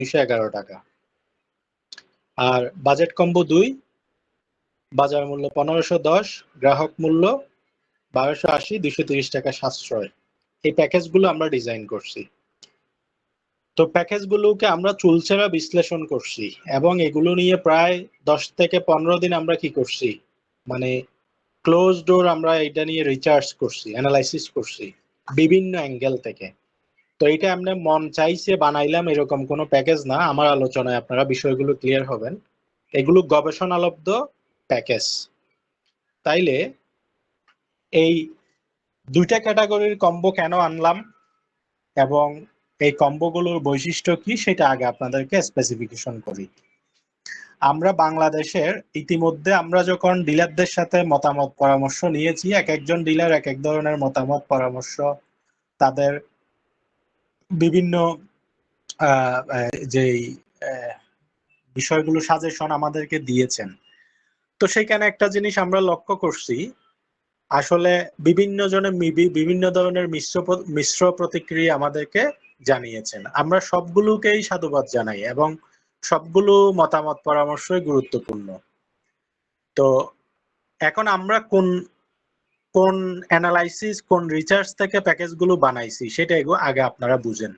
211 টাকা। আর budget combo 2, বাজার মূল্য 1510, গ্রাহক মূল্য 1280, 230 টাকা সাশ্রয়। এই প্যাকেজগুলো আমরা ডিজাইন করছি। তো প্যাকেজগুলোকে আমরা চুলচেরা বিশ্লেষণ করছি এবং এগুলো নিয়ে প্রায় 10 থেকে 15 দিন আমরা কি করছি, মানে ক্লোজ ডোর আমরা এটা নিয়ে রিসার্চ করছি, অ্যানালাইসিস করছি বিভিন্ন অ্যাঙ্গেল থেকে। তো এটা আমরা মন চাইছে বানাইলাম এরকম কোনো প্যাকেজ না। আমার আলোচনায় আপনারা বিষয়গুলো ক্লিয়ার হবেন। এগুলো গবেষণালব্ধ প্যাকেজ। তাইলে এই দুইটা ক্যাটাগরির কম্বো কেন আনলাম এবং এই কম্বোগুলোর বৈশিষ্ট্য কি সেটা আগে আপনাদেরকে স্পেসিফিকেশন করি। আমরা বাংলাদেশের ইতিমধ্যে আমরা যখন ডিলারদের সাথে মতামত পরামর্শ নিয়েছি, এক একজন ডিলার এক এক ধরনের মতামত পরামর্শ, তাদের বিভিন্ন যে বিষয়গুলো সাজেশন আমাদেরকে দিয়েছেন। তো সেখানে একটা জিনিস আমরা লক্ষ্য করছি, আসলে বিভিন্ন জনে বিভিন্ন ধরনের মিশ্র প্রতিক্রিয়া আমাদেরকে জানিয়েছেন। আমরা সবগুলোকেই সাধুবাদ জানাই এবং সবগুলো মতামত পরামর্শই গুরুত্বপূর্ণ। তো এখন আমরা কোন অ্যানালাইসিস, কোন রিসার্চ থেকে প্যাকেজগুলো বানাইছি সেটা আগে আপনারা বুঝেন।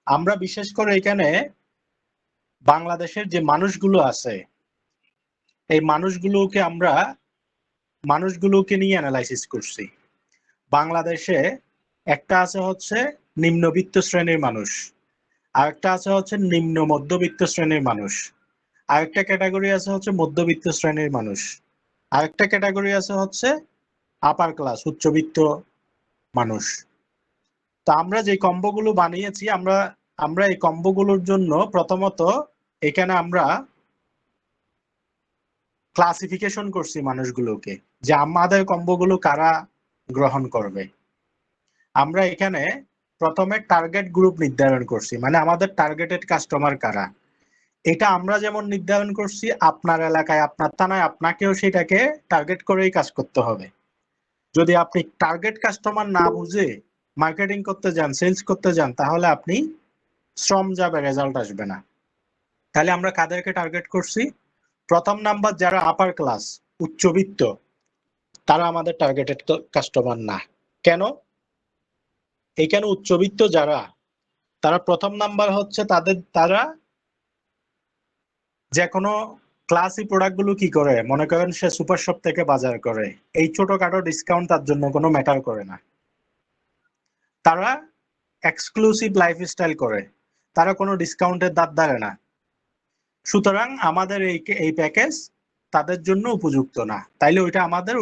আমরা বিশেষ করে এখানে বাংলাদেশের যে মানুষগুলো আছে, এই মানুষগুলোকে নিয়ে অ্যানালাইসিস করছি। বাংলাদেশে একটা আছে হচ্ছে নিম্নবিত্ত শ্রেণীর মানুষ, আরেকটা আছে হচ্ছে নিম্ন মধ্যবিত্ত শ্রেণীর মানুষ, আরেকটা ক্যাটাগরি আছে হচ্ছে মধ্যবিত্ত শ্রেণীর মানুষ, আরেকটা ক্যাটাগরি আছে হচ্ছে আপার ক্লাস, উচ্চবিত্ত মানুষ। তো আমরা যে কম্বোগুলো বানিয়েছি, আমরা এই কম্বোগুলোর জন্য প্রথমত এখানে আমরা ক্লাসিফিকেশন করছি মানুষগুলোকে, যে আমাদের কম্বোগুলো কারা গ্রহণ করবে। আমরা এখানে প্রথমে টার্গেট গ্রুপ নির্ধারণ করছি, মানে আমাদের টার্গেটেড কাস্টমার কারা। এটা আমরা যেমন নির্ধারণ করছি, আপনার এলাকায়, আপনার থানায় আপনাকেও সেটাকে টার্গেট করেই কাজ করতে হবে। যদি আপনি টার্গেট কাস্টমার না বুঝে মার্কেটিং করতে যান, সেলস করতে যান, তাহলে আপনি শ্রম যাবে, রেজাল্ট আসবে না। তাহলে আমরা কাদেরকে টার্গেট করছি? প্রথম নাম্বার যারা আপার ক্লাস, উচ্চবিত্ত, তারা আমাদের টার্গেটেড কাস্টমার না। কেন? এইখানে উচ্চবিত্ত যারা, তারা প্রথম নাম্বার হচ্ছে তারা যে কোনো ক্লাসি প্রোডাক্টগুলো কি করে, মনে করেন সে সুপার শপ থেকে বাজার করে, এই ছোটখাটো ডিসকাউন্ট তার জন্য কোনো ম্যাটার করে না। তারা এক্সক্লুসিভ লাইফস্টাইল করে, তারা কোনো ডিসকাউন্টের দাঁত ধারে না। সুতরাং আমাদের এই প্যাকেজ তাদের জন্য উপযুক্ত না। তাইলে ওইটা আমাদের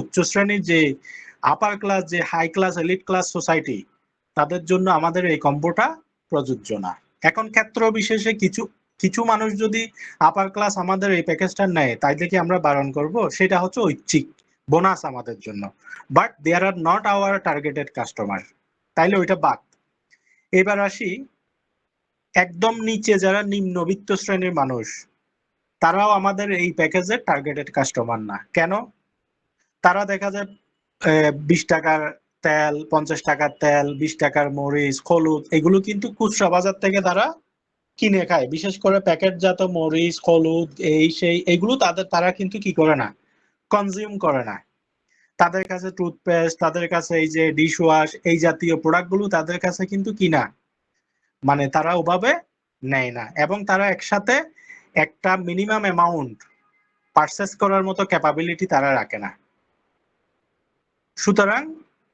উচ্চ শ্রেণীর যে আপার ক্লাস, যে high class, elite class society, তাদের জন্য আমাদের এই কম্বোটা প্রযোজ্য না। এখন ক্ষেত্র বিশেষে কিছু মানুষ যদি আপার ক্লাস আমাদের এই প্যাকেজটা নেয়, তাইলে কি আমরা বারণ করব? সেটা হচ্ছে ঐচ্ছিক বোনাস আমাদের জন্য, but there are not our targeted customer. তাইলে ওইটা বাদ। এবার আসি একদম নিচে যারা নিম্নবিত্ত শ্রেণীর মানুষ, তারাও আমাদের এই প্যাকেজের টার্গেটেড কাস্টমার না। কেন? তারা দেখা যায় 20 টাকার তেল, 50 টাকার তেল, 20 টাকার মরিচ, হলুদ, এগুলো কিন্তু খুচরা বাজার থেকে তারা কিনে খায়। বিশেষ করে প্যাকেটজাত মরিচ, হলুদ, এই সেই, এগুলো তারা কিন্তু কি করে না, কনজিউম করে না। তাদের কাছে টুথপেস্ট, তাদের কাছে এই যে ডিশ ওয়াশ, এই জাতীয় প্রোডাক্টগুলো তাদের কাছে কিন্তু কিনা, মানে তারা ওভাবে নেয় না, এবং তারা একসাথে একটা মিনিমাম অ্যামাউন্ট পারচেস করার মতো ক্যাপাবিলিটি তারা রাখে না। সুতরাং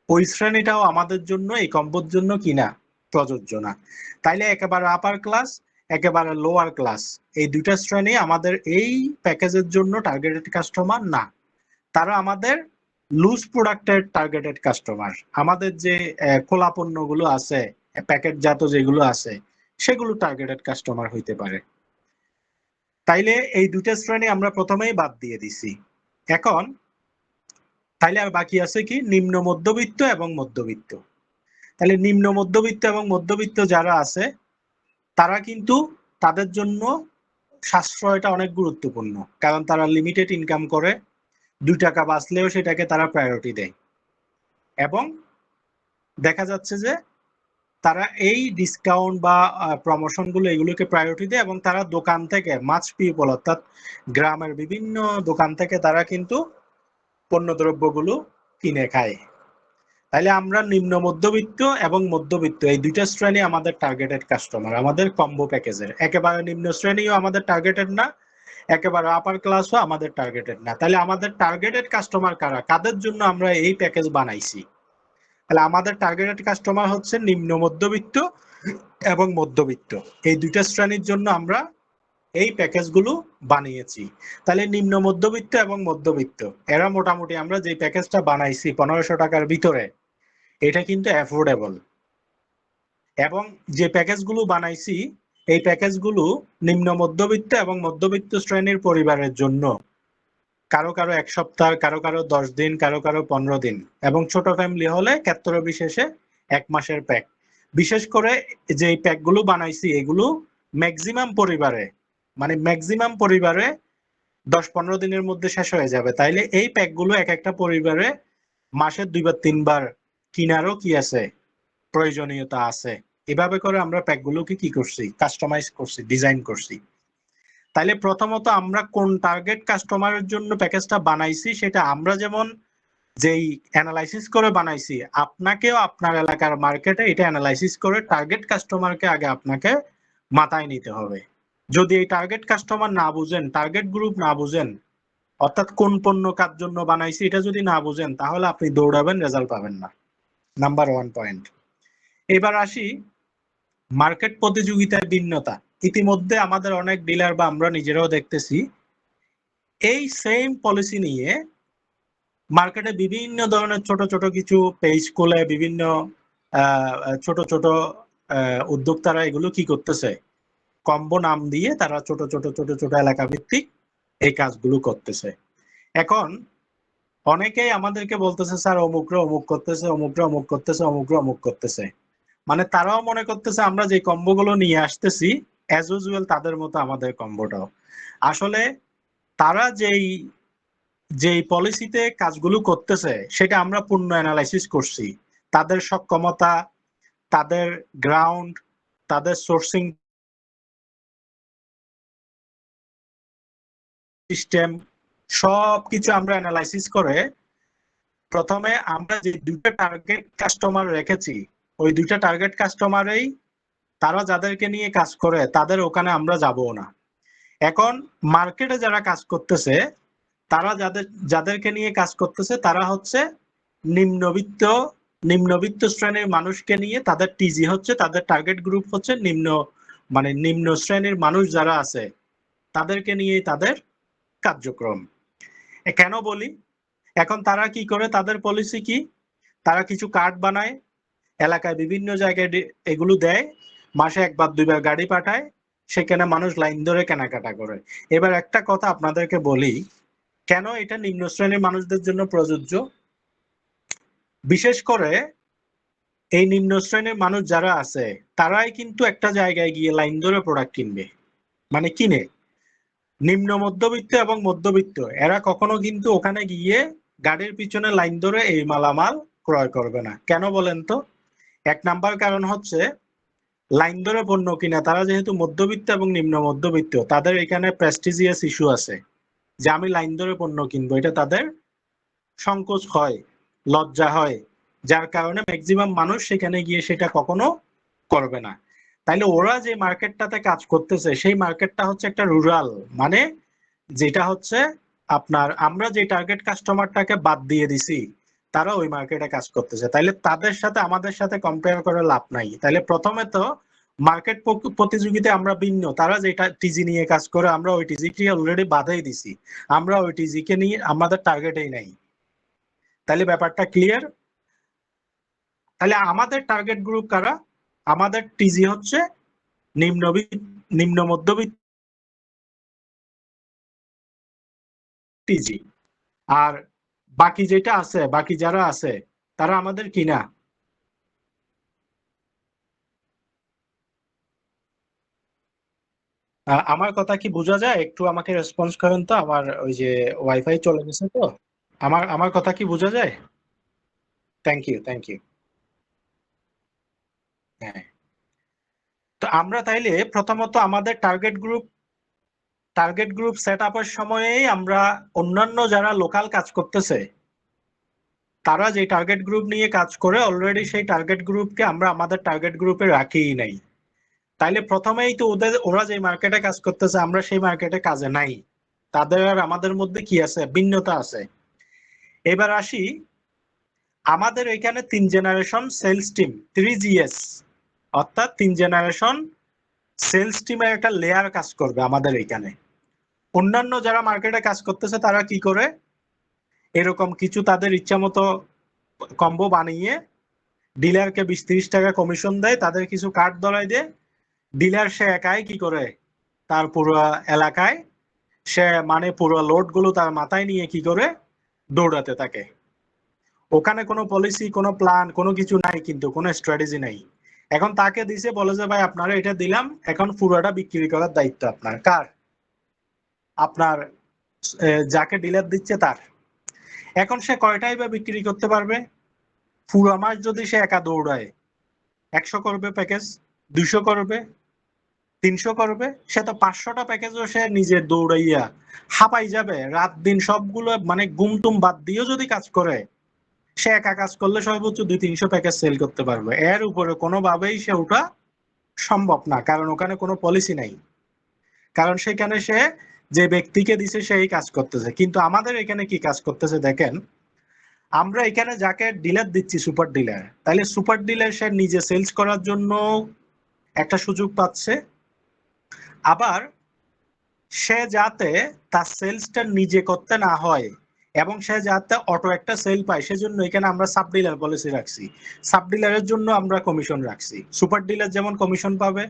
ওই শ্রেণীটাও আমাদের জন্য, এই কম্বোর জন্য কিনা প্রযোজ্য না। তাইলে একেবারে আপার ক্লাস, একেবারে লোয়ার ক্লাস, এই দুইটা শ্রেণী আমাদের এই প্যাকেজের জন্য টার্গেটেড কাস্টমার না। তারা আমাদের লুজ প্রোডাক্টের টার্গেটেড কাস্টমার। আমাদের যে খোলা পণ্যগুলো আছে, প্যাকেটজাত যেগুলো আছে, সেগুলো টার্গেটেড কাস্টমার হইতে পারে। তাইলে এই দুইটা শ্রেণী আমরা প্রথমেই বাদ দিয়ে দিছি। এখন তাইলে আর বাকি আছে কি? নিম্ন মধ্যবিত্ত এবং মধ্যবিত্ত। তাহলে নিম্ন মধ্যবিত্ত এবং মধ্যবিত্ত যারা আছে, তারা কিন্তু, তাদের জন্য সাশ্রয়টা অনেক গুরুত্বপূর্ণ, কারণ তারা লিমিটেড ইনকাম করে, 2 টাকা বাঁচলেও সেটাকে তারা প্রায়োরিটি দেয়। এবং দেখা যাচ্ছে যে তারা এই ডিসকাউন্ট বা প্রমোশন গুলো এগুলোকে প্রায়োরিটি দেয় এবং তারা দোকান থেকে মাছ পিপল অর্থাৎ গ্রামের বিভিন্ন দোকান থেকে তারা কিন্তু পণ্যদ্রব্যগুলো কিনে খায়। তাহলে আমরা নিম্ন মধ্যবিত্ত এবং মধ্যবিত্ত এই দুইটা শ্রেণী আমাদের টার্গেটেড কাস্টমার আমাদের কম্বো প্যাকেজের। একেবারে নিম্ন শ্রেণীও আমাদের টার্গেটেড না, একেবারে আপার ক্লাসও আমাদের টার্গেটেড না। তাহলে আমাদের টার্গেটেড কাস্টমার কারা, কাদের জন্য আমরা এই প্যাকেজ বানাইছি? তাহলে আমাদের টার্গেটেড কাস্টমার হচ্ছে নিম্ন মধ্যবিত্ত এবং মধ্যবিত্ত, এই দুইটা শ্রেণীর জন্য আমরা এই প্যাকেজগুলো বানিয়েছি। তাহলে নিম্ন মধ্যবিত্ত এবং মধ্যবিত্ত এরা মোটামুটি আমরা যে প্যাকেজটা বানাইছি 1500 টাকার ভিতরে, এটা কিন্তু অ্যাফোর্ডেবল। এবং যে প্যাকেজগুলো বানাইছি এই প্যাকেজগুলো নিম্ন মধ্যবিত্ত এবং মধ্যবিত্ত শ্রেণীর পরিবারের জন্য, কারো কারো 1 সপ্তাহ, কারো কারো 10 দিন, কারো কারো 15 দিন, এবং ছোট ফ্যামিলি হলে ক্ষেত্র বিশেষে 1 মাসের প্যাক। বিশেষ করে যে প্যাকগুলো বানাইছি এগুলো ম্যাক্সিমাম পরিবারে, মানে ম্যাক্সিমাম পরিবারে 10-15 দিনের মধ্যে শেষ হয়ে যাবে। তাইলে এই প্যাকগুলো এক একটা পরিবারে মাসে 2-3 বার কিনারও কি আছে, প্রয়োজনীয়তা আছে। এভাবে করে আমরা প্যাকগুলোকে কি করছি, কাস্টমাইজ করছি, ডিজাইন করছি। তাইলে প্রথমত আমরা কোন টার্গেট কাস্টমারের জন্য প্যাকেজটা বানাইছি সেটা আমরা যেমন যেই অ্যানালাইসিস করে বানাইছি, আপনাকেও আপনার এলাকার মার্কেটে এটা অ্যানালাইসিস করে টার্গেট কাস্টমারকে আগে আপনাকে মাথায় নিতে হবে। যদি এই টার্গেট কাস্টমার না বুঝেন, টার্গেট গ্রুপ না বুঝেন, অর্থাৎ কোন পণ্য কার জন্য বানাইছি এটা যদি না বুঝেন, তাহলে আপনি দৌড়াবেন, রেজাল্ট পাবেন না। Number 1 point. এবার আসি মার্কেট প্রতিযোগিতার ভিন্নতা। ইতিমধ্যে আমাদের অনেক ডিলার বা আমরা নিজেরাও দেখতেছি এই সেম পলিসি নিয়ে মার্কেটে বিভিন্ন ধরনের ছোট ছোট কিছু পেজ খুলে বিভিন্ন ছোট ছোট উদ্যোক্তারা এগুলো কি করতেছে, কম্বো নাম দিয়ে তারা ছোট ছোট ছোট ছোট এলাকা ভিত্তিক এই কাজগুলো করতেছে। এখন অনেকেই আমাদেরকে বলতেছে স্যার অমুকরা অমুক করতেছে, অমুকরা অমুক করতেছে, অমুকরা অমুক করতেছে। মানে তারাও মনে করতেছে আমরা যে কম্বোগুলো নিয়ে আসতেছি অ্যাজ ইউজুয়াল তাদের মতো আমাদের কম্বোটাও। আসলে তারা যেই পলিসিতে কাজগুলো করতেছে সেটা আমরা পূর্ণ অ্যানালাইসিস করছি। তাদের সক্ষমতা, তাদের গ্রাউন্ড, তাদের সোর্সিং সিস্টেম সবকিছু আমরা অ্যানালাইসিস করে প্রথমে আমরা যে দুটো টার্গেট কাস্টমার রেখেছি ওই দুটো টার্গেট কাস্টমারেই তারা যাদেরকে নিয়ে কাজ করে তাদের ওখানে আমরা যাবো না। এখন মার্কেটে যারা কাজ করতেছে তারা যাদেরকে নিয়ে কাজ করতেছে তারা হচ্ছে নিম্নবিত্ত শ্রেণীর মানুষকে নিয়ে, তাদের টিজি হচ্ছে, তাদের টার্গেট গ্রুপ হচ্ছে নিম্ন শ্রেণীর মানুষ যারা আছে তাদেরকে নিয়ে তাদের কার্যক্রম। কেন বলি, এখন তারা কি করে, তাদের পলিসি কি, তারা কিছু কার্ড বানায়, এলাকায় বিভিন্ন জায়গায় এগুলো দেয়, মাসে 1-2 বার গাড়ি পাঠায়, সেখানে মানুষ লাইন ধরে কেনাকাটা করে। এবার একটা কথা আপনাদেরকে বলি, কেন এটা নিম্ন শ্রেণীর মানুষদের জন্য প্রযোজ্য। বিশেষ করে এই নিম্ন শ্রেণীর মানুষ যারা আছে তারাই কিন্তু একটা জায়গায় গিয়ে লাইন ধরে প্রোডাক্ট কিনবে, মানে কিনে। নিম্ন মধ্যবিত্ত এবং মধ্যবিত্ত এরা কখনো কিন্তু ওখানে গিয়ে গাড়ির পিছনে লাইন ধরে এই মালামাল ক্রয় করবে না। কেন বলেন তো? 1 নাম্বার কারণ হচ্ছে লাইন ধরে পণ্য কিনা, তারা যেহেতু মধ্যবিত্ত এবং নিম্ন মধ্যবিত্ত তাদের এখানে প্রেস্টিজিয়াস ইস্যু আছে যে আমি লাইন ধরে পণ্য কিনবো, এটা তাদের সংকোচ হয়, লজ্জা হয়, যার কারণে ম্যাক্সিমাম মানুষ সেখানে গিয়ে সেটা কখনো করবে না। তাইলে ওরা যে মার্কেটটাতে কাজ করতেছে সেই মার্কেটটা হচ্ছে একটা রুরাল, মানে যেটা হচ্ছে আপনার আমরা যে টার্গেট কাস্টমারটাকে বাদ দিয়ে দিছি তারা ওই মার্কেটে কাজ করতেছে। তাইলে তাদের সাথে আমাদের সাথে কম্পেয়ার করে লাভ নাই। তাইলে প্রথমে তো মার্কেট প্রতিযোগিতায় আমরা ভিন্ন, তারা যেটা টিজি নিয়ে কাজ করে আমরা ওই টিজিকে অলরেডি বাধাই দিছি, আমরা ওই টিজিকে নিয়ে আমাদের টার্গেটেই নাই। তাহলে ব্যাপারটা ক্লিয়ার। তাহলে আমাদের টার্গেট গ্রুপ কারা, আমাদের টিজি হচ্ছে নিম্ন মধ্যবিত্ত টিজি, আর বাকি যেটা আছে, বাকি যারা আছে তারা আমাদের কিনা। আমার কথা কি বোঝা যায়? একটু আমাকে রেসপন্স করেন তো, আমার ওই যে ওয়াইফাই চলে গেছে তো। আমার কথা কি বোঝা যায়? Thank you, thank you. হ্যাঁ, তো আমরা তাইলে প্রথমত আমাদের টার্গেট গ্রুপ সেট আপের সময়েই আমরা অন্যান্য যারা লোকাল কাজ করতেছে তারা যে টার্গেট গ্রুপ নিয়ে কাজ করে অলরেডি সেই টার্গেট গ্রুপকে আমরা আমাদের টার্গেট গ্রুপে রাখিই নাই। তাইলে প্রথমেই তো ওরা যে মার্কেটে কাজ করতেছে আমরা সেই মার্কেটে কাজে নাই, তাদের আর আমাদের মধ্যে কি আছে, ভিন্নতা আছে। এবার আসি, আমাদের এখানে 3 জেনারেশন সেলস টিম, 3GS, অর্থাৎ 3 জেনারেশন সেলস টিমের একটা লেয়ার কাজ করবে আমাদের এখানে। অন্যান্য যারা মার্কেটে কাজ করতেছে তারা কি করে, এরকম কিছু তাদের ইচ্ছা মতো কম্বো বানিয়ে ডিলারকে 20-30 টাকা কমিশন দেয়, তাদের কিছু কার্ড ধরাই দেয়, ডিলার সে একাই কি করে তার পুরো এলাকায় সে মানে পুরো লোড গুলো তার মাথায় নিয়ে কি করে দৌড়াতে থাকে। ওখানে কোনো পলিসি, কোনো প্ল্যান, কোনো কিছু নাই, কিন্তু কোনো স্ট্র্যাটেজি নাই। এখন তাকে দিছে, বলে যে ভাই আপনারা এটা দিলাম, এখন পুরোটা বিক্রি করার দায়িত্ব আপনার। কার? আপনার যাকে ডিলার দিচ্ছে তার। এখন সে কয়টাই বা বিক্রি করতে পারবে? পুরো মাস যদি সে একা দৌড়ায়, 100 করবে প্যাকেজ, 200 করবে, 300 করবে, সে তো 500টা প্যাকেজও সে নিজে দৌড়াইয়া হাঁপাই যাবে। রাত দিন সবগুলো মানে গুমটুম বাদ দিয়েও যদি কাজ করে, সে একা কাজ করলে সর্বোচ্চ 200-300 প্যাকেজ সেল করতে পারবে। এর উপরে কোনোভাবেই সে ওটা সম্ভব না, কারণ ওখানে কোনো পলিসি নাই। কারণ সেখানে সে যে ব্যক্তিকে দিছে সেই কাজ করতেছে। কিন্তু আমাদের এখানে কি কাজ করতেছে দেখেন, আমরা এখানে যাকে ডিলার দিচ্ছি সুপার ডিলার, তাহলে সুপার ডিলার সে নিজে সেলস করার জন্য একটা সুযোগ পাচ্ছে, আবার সে যাতে তার সেলসটা নিজে করতে না হয় এবং সে যাতে অটো একটা সেল পায়, সেজন্য এখানে আমরা সাব ডিলার পলিসি রাখছি। সাব ডিলারের জন্য আমরা কমিশন রাখছি। সুপার ডিলার যেমন কমিশন পাবে,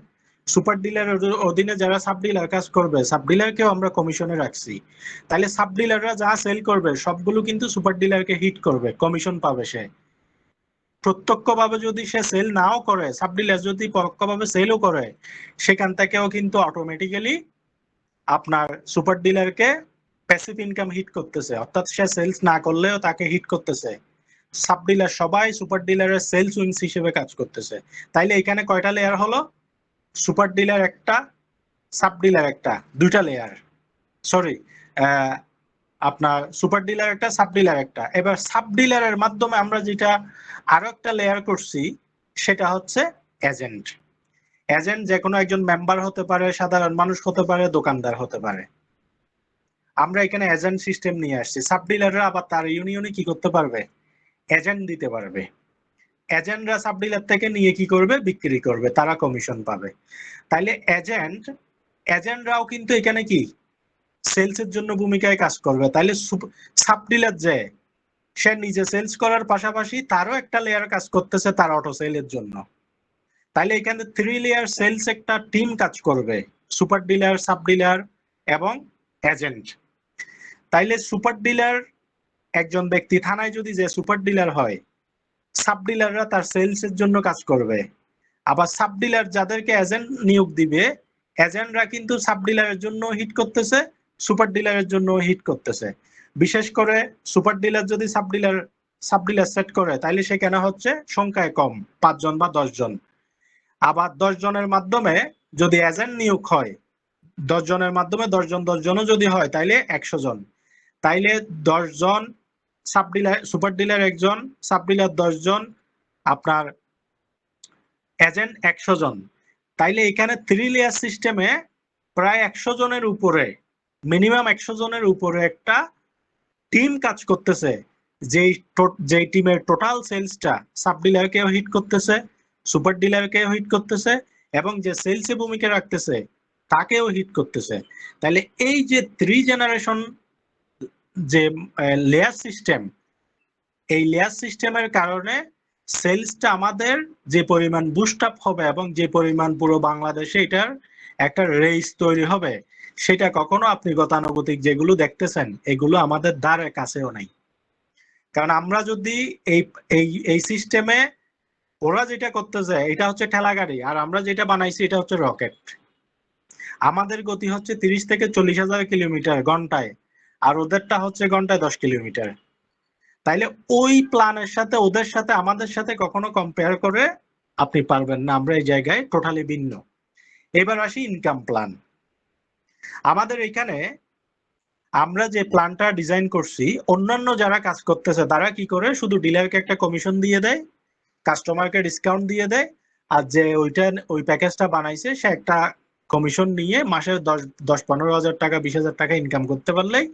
সুপার ডিলারের অধীনে যারা সাব ডিলার কাজ করবে সাব ডিলারকেও আমরা কমিশনে রাখছি। তাহলে সাব ডিলাররা যা সেল করবে সবগুলো কিন্তু সুপার ডিলারকে হিট করবে, কমিশন পাবে সে। প্রত্যক্ষভাবে যদি সে সেল নাও করে, সাব ডিলার যদি পরোক্ষভাবে সেলও করে, সেখান থেকেও কিন্তু অটোমেটিক্যালি আপনার সুপার ডিলারকে প্যাসিভ ইনকাম হিট করতেছে, অর্থাৎ সে সেলস না করলেও তাকে হিট করতেছে। সাব ডিলার সবাই সুপার ডিলারের সেলস উইংস হিসেবে কাজ করতেছে। তাইলে এখানে কয়টা লেয়ার হলো? সুপার ডিলার একটা, সাব ডিলার একটা, দুইটা লেয়ার। সরি, আপনার সুপার ডিলার একটা, সাব ডিলার একটা। এবার সাব ডিলারের মাধ্যমে আমরা যেটা আরো একটা লেয়ার করছি সেটা হচ্ছে এজেন্ট। এজেন্ট যে কোনো একজন মেম্বার হতে পারে, সাধারণ মানুষ হতে পারে, দোকানদার হতে পারে। আমরা এখানে এজেন্ট সিস্টেম নিয়ে আসছি। সাব ডিলাররা আবার তার ইউনিয়নে কি করতে পারবে? এজেন্ট দিতে পারবে। এজেন্টরা সাব ডিলার থেকে নিয়ে কি করবে? বিক্রি করবে, তারা কমিশন পাবে। তাইলে এজেন্টরাও কিন্তু এখানে কি সেলসের জন্য ভূমিকায় কাজ করবে। তাইলে সাব ডিলার যে সে নিজে সেলস করার পাশাপাশি তারও একটা লেয়ার কাজ করতেছে তার অটো সেলের জন্য। তাইলে এখানে 3 লেয়ার সেলস একটা টিম কাজ করবে, সুপার ডিলার, সাব ডিলার এবং এজেন্ট। তাইলে সুপার ডিলার একজন ব্যক্তি থানায় যদি যে সুপার ডিলার হয়, সাব ডিলাররা তার সেলস এর জন্য কাজ করবে। আবার সাব ডিলার যাদেরকে এজেন্ট নিয়োগ দিবে, এজেন্টরা কিন্তু সাব ডিলারের জন্য হিট করতেছে, সুপার ডিলারের জন্য হিট করতেছে। বিশেষ করে সুপার ডিলার যদি সাব ডিলার সেট করে, তাইলে সেখানে হচ্ছে সংখ্যায় কম, 5 জন বা 10 জন। আবার 10 জনের মাধ্যমে যদি এজেন্ট নিয়োগ হয়, 10 জনের মাধ্যমে 10 জন 10 জনও যদি হয়, তাইলে 100 জন। তাইলে 10 জন সাব ডিলার, সুপার ডিলার একজন, সাব ডিলার 10 জন, আপনার এজেন্ট 100 জন। তাইলে এখানে 3 লেয়ার সিস্টেমে প্রায় 100 জনের উপরে, মিনিমাম 100 জনের উপরে একটা টিম কাজ করতেছে, যেই টিমের টোটাল সেলসটা সাব ডিলারকেও হিট করতেছে, সুপার ডিলারকেও হিট করতেছে এবং যে সেলসে ভূমিকা রাখতেছে তাকেও হিট করতেছে। তাহলে এই যে 3 জেনারেশন যে লেয়ার সিস্টেম, এই লেয়ার সিস্টেমের কারণে সেলসটা আমাদের যে পরিমাণ বুস্ট আপ হবে এবং যে পরিমাণ পুরো বাংলাদেশে এটার একটা রেস তৈরি হবে, সেটা কখনো আপনি গতানুগতিক যেগুলো দেখতেছেন এগুলো আমাদের দ্বারের কাছেও নাই। কারণ আমরা যদি এই এই এই সিস্টেমে, ওরা যেটা করতেছে এটা হচ্ছে ঠেলা গাড়ি, আর আমরা যেটা বানাইছি এটা হচ্ছে রকেট। আমাদের গতি হচ্ছে 30 থেকে 40 হাজার কিলোমিটার ঘন্টায়, আর ওদেরটা হচ্ছে ঘন্টায় 10 কিলোমিটার। তাইলে ওই প্ল্যানের সাথে ওদের সাথে আমাদের সাথে কখনো কম্পেয়ার করে আপনি পারবেন না। আমরা এই জায়গায় টোটালি ভিন্ন। এবার আসি ইনকাম প্ল্যান। আমাদের এখানে আমরা যে প্ল্যানটা ডিজাইন করছি, অন্যান্য যারা কাজ করতেছে তারা কি করে, শুধু ডিলারকে একটা কমিশন দিয়ে দেয়, কাস্টমারকে ডিসকাউন্ট দিয়ে দেয়, আর যে ওই প্যাকেজটা বানাইছে সে একটা কমিশন নিয়ে মাসে 10-15 হাজার টাকা 20,000 টাকা ইনকাম করতে পারলেই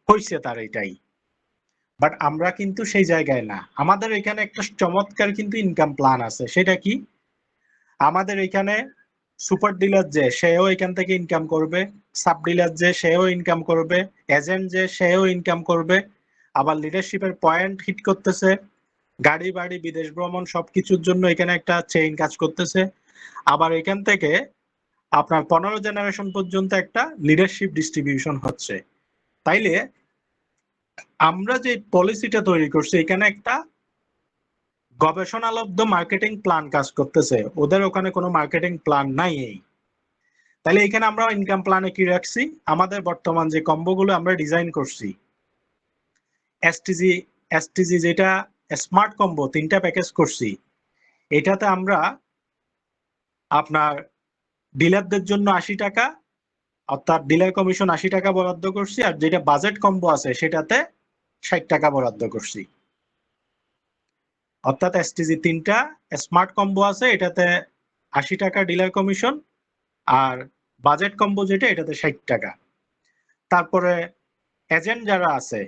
হয়েছে তার এটাই। বাট আমরা কিন্তু সেই জায়গায় না। আমাদের এখানে একটা চমৎকার কিন্তু ইনকাম প্ল্যান আছে। সেটা কি? আমাদের এখানে সুপার ডিলার যে সেও এখান থেকে ইনকাম করবে, সাব ডিলার যে সেও ইনকাম করবে, এজেন্ট যে সেও ইনকাম করবে, আবার লিডারশিপের পয়েন্ট হিট করতেছে, গাড়ি বাড়ি বিদেশ ভ্রমণ সবকিছুর জন্য এখানে একটা চেইন কাজ করতেছে। আবার এখান থেকে আপনার 15 জেনারেশন পর্যন্ত একটা লিডারশিপ ডিস্ট্রিবিউশন হচ্ছে। তাইলে আমরা যে পলিসিটা তৈরি করছি, এখানে একটা গবেষণালব্ধ মার্কেটিং প্ল্যান কাজ করতেছে। ওদের ওখানে কোনো মার্কেটিং প্ল্যান নাই। তাহলে এখানে আমরা ইনকাম প্ল্যানে কি রাখছি, আমাদের বর্তমান যে কম্বোগুলো আমরা ডিজাইন করছি, এসটিজি যেটা স্মার্ট কম্বো 3টা প্যাকেজ করছি, এটাতে আমরা আপনার ডিলারদের জন্য 80 টাকা, অর্থাৎ ডিলার কমিশন 80 টাকা বরাদ্দ করছি, আর যেটা বাজেট কম্বো আছে সেটাতে 60 টাকা বরাদ্দ করছি। অর্থাৎ এসটিজি 3টা স্মার্ট কম্বো আছে, এটাতে 80 টাকা ডিলার কমিশন, আর বাজেট কম্বো যেটা এটাতে 60 টাকা। তারপরে এজেন্ট যারা আছে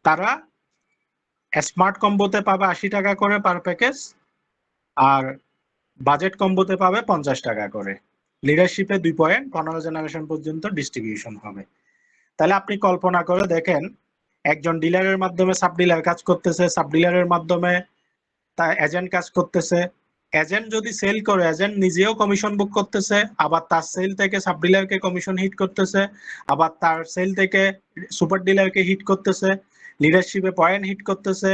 তারা স্মার্ট কম্বোতে পাবে 80 টাকা করে পার প্যাকেজ, আর বাজেট কম্বোতে পাবে 50 টাকা করে। লিডারশিপে 2 পয়েন্ট 15 জেনারেশন পর্যন্ত ডিস্ট্রিবিউশন হবে। তাহলে আপনি কল্পনা করে দেখেন, একজন ডিলারের মাধ্যমে সাব ডিলার কাজ করতেছে, সাব ডিলারের মাধ্যমে তার এজেন্ট কাজ করতেছে। এজেন্ট যদি সেল করে, এজেন্ট নিজেও কমিশন বুক করতেছে, আবার তার সেল থেকে সাব ডিলারকে কমিশন হিট করতেছে, আবার তার সেল থেকে সুপার ডিলারকে হিট করতেছে, লিডারশিপে পয়েন্ট হিট করতেছে,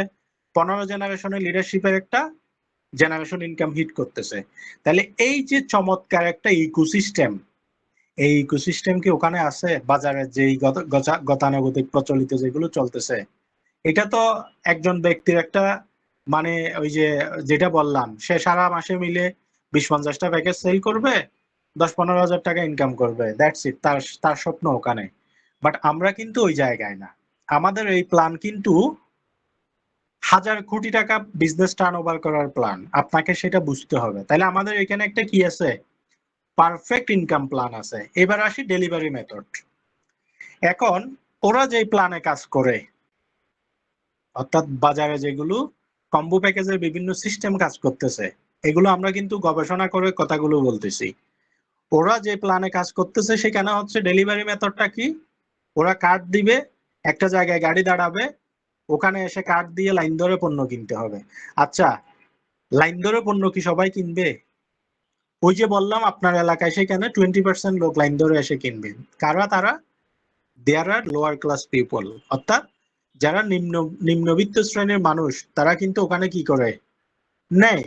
15 জেনারেশনের লিডারশিপের একটা জেনারেশন ইনকাম হিট করতেছে। তাহলে এই যে চমৎকার একটা ইকোসিস্টেম, এই ইকোসিস্টেম কি ওখানে আছে বাজারে যে গতানুগতিক প্রচলিত যেগুলো চলতেছে? এটা তো একজন ব্যক্তির একটা, মানে ওই যে যেটা বললাম, সে সারা মাসে মিলে 20-50টা প্যাকেজ সেল করবে, 10-15 হাজার টাকা ইনকাম করবে, দ্যাটস ইট, তার তার স্বপ্ন ওখানে। বাট আমরা কিন্তু ওই জায়গায় না। আমাদের এই প্ল্যান কিন্তু হাজার কোটি টাকা বিজনেস টার্ন ওভার করার প্ল্যান। আপনাকে সেটা বুঝতে হবে। তাহলে আমাদের এখানে একটা কি আছে, পারফেক্ট ইনকাম প্ল্যান আছে। এবার আসি ডেলিভারি মেথড। এখন ওরা যে প্ল্যানে কাজ করে, অর্থাৎ বাজারে যেগুলো কম্বো প্যাকেজের বিভিন্ন সিস্টেম কাজ করতেছে, এগুলো আমরা কিন্তু গবেষণা করে কথাগুলো বলতেছি। ওরা যে প্ল্যানে কাজ করতেছে সেখানে হচ্ছে ডেলিভারি মেথডটা কি, ওরা কার্ড দিবে, একটা জায়গায় গাড়ি দাঁড়াবে, ওখানে এসে কার্ড দিয়ে লাইন ধরে পণ্য কিনতে হবে। আচ্ছা, লাইন ধরে পণ্য কি সবাই কিনবে? ওই যে বললাম আপনার এলাকায় সেখানে 20% লোক লাইন ধরে এসে কিনবে। কারা তারা? দেয়ার আর লোয়ার ক্লাস পিপল, অর্থাৎ যারা নিম্নবিত্ত শ্রেণীর মানুষ, তারা কিন্তু ওখানে কি করে, নেয়।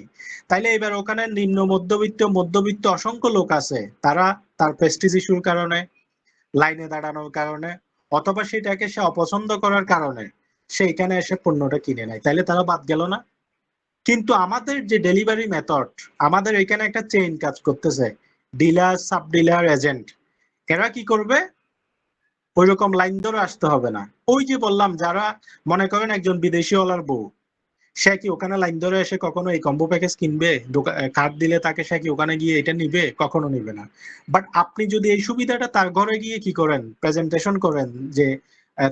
তাইলে এবার ওখানে নিম্ন মধ্যবিত্ত মধ্যবিত্ত অসংখ্য লোক আছে, তারা তার প্রেস্টিজ ইস্যুর কারণে, লাইনে দাঁড়ানোর কারণে, অথবা সেটাকে সে অপছন্দ করার কারণে সে এখানে এসে পণ্যটা কিনে নেয়। তাইলে তারা বাদ গেল না? কিন্তু আমাদের যে ডেলিভারি মেথড, আমাদের এখানে একটা চেইন কাজ করতেছে, ডিলার, সাব ডিলার, এজেন্ট, এরা কি করবে, ওই রকম লাইন ধরে আসতে হবে না। ওই যে বললাম, যারা মনে করেন একজন বিদেশি ওয়ালার বউ, সে কি ওখানে লাইন ধরে এসে কখনো এই কম্বো প্যাকেজ কিনবে? কার্ড দিলে তাকে সে কি ওখানে গিয়ে এটা নিবে? কখনো নিবে না। বাট আপনি যদি এই সুবিধাটা তার ঘরে গিয়ে কি করেন, প্রেজেন্টেশন করেন, যে